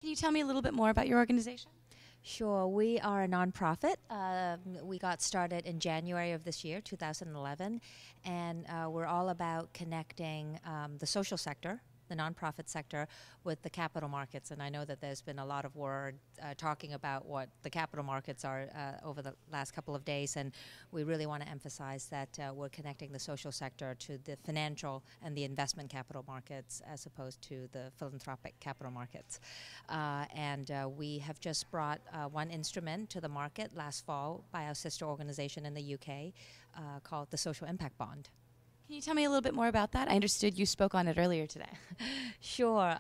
Can you tell me a little bit more about your organization? Sure. We are a nonprofit. We got started in January of this year, 2011, and we're all about connecting the social sector, the nonprofit sector, with the capital markets. And I know that there's been a lot of word talking about what the capital markets are over the last couple of days, and we really want to emphasize that we're connecting the social sector to the financial and the investment capital markets as opposed to the philanthropic capital markets. And we have just brought one instrument to the market last fall by our sister organization in the UK called the Social Impact Bond. Can you tell me a little bit more about that? I understood you spoke on it earlier today. Sure.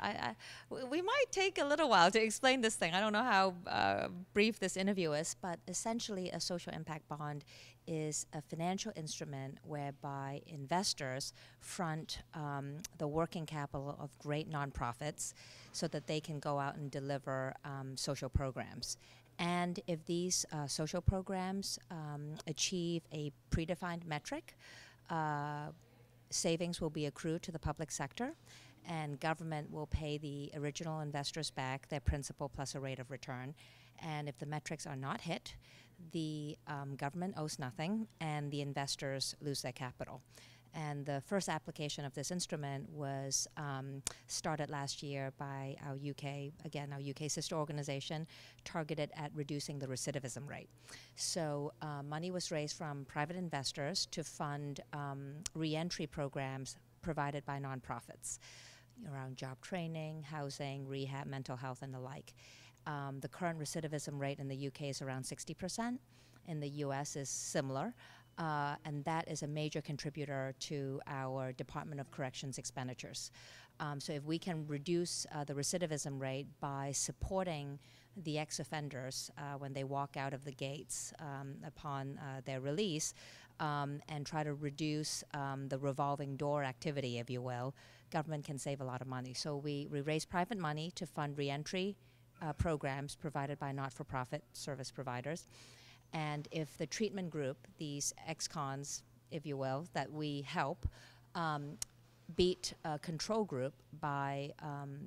We might take a little while to explain this thing. I don't know how brief this interview is, but essentially a social impact bond is a financial instrument whereby investors front the working capital of great nonprofits so that they can go out and deliver social programs. And if these social programs achieve a predefined metric, savings will be accrued to the public sector, and government will pay the original investors back their principal plus a rate of return. And if the metrics are not hit, the government owes nothing, and the investors lose their capital. And the first application of this instrument was started last year by our UK sister organization, targeted at reducing the recidivism rate. So money was raised from private investors to fund re-entry programs provided by nonprofits around job training, housing, rehab, mental health, and the like. The current recidivism rate in the UK is around 60%. In the US is similar. And that is a major contributor to our Department of Corrections expenditures. So if we can reduce the recidivism rate by supporting the ex-offenders when they walk out of the gates upon their release, and try to reduce the revolving door activity, if you will, government can save a lot of money. So we raise private money to fund reentry programs provided by not-for-profit service providers. And if the treatment group, these ex-cons, if you will, that we help, beat a control group by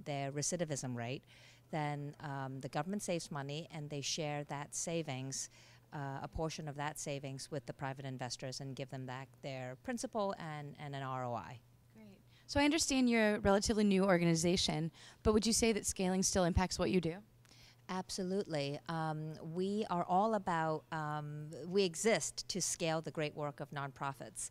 their recidivism rate, then the government saves money and they share that savings, a portion of that savings with the private investors and give them back their principal and an ROI. Great. So I understand you're a relatively new organization, but would you say that scaling still impacts what you do? Absolutely. We are all about, we exist to scale the great work of nonprofits.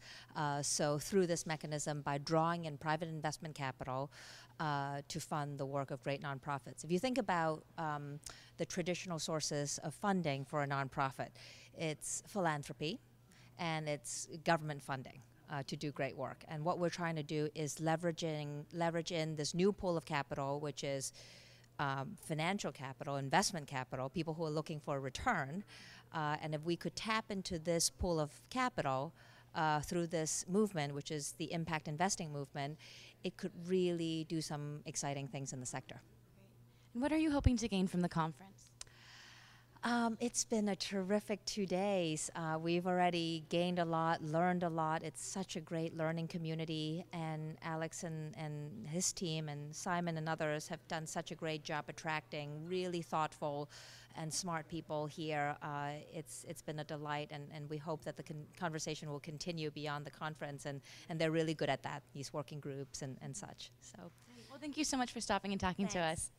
So through this mechanism, by drawing in private investment capital to fund the work of great nonprofits. If you think about the traditional sources of funding for a nonprofit, it's philanthropy and it's government funding. To do great work. And what we're trying to do is leverage in this new pool of capital, which is financial capital, investment capital, people who are looking for a return. And if we could tap into this pool of capital through this movement, which is the impact investing movement, it could really do some exciting things in the sector. And what are you hoping to gain from the conference? It's been a terrific 2 days. We've already gained a lot, learned a lot. It's such a great learning community, and Alex and his team and Simon and others have done such a great job attracting really thoughtful and smart people here. It's been a delight, and we hope that the conversation will continue beyond the conference, and they're really good at that, these working groups and such. So, well, thank you so much for stopping and talking to us.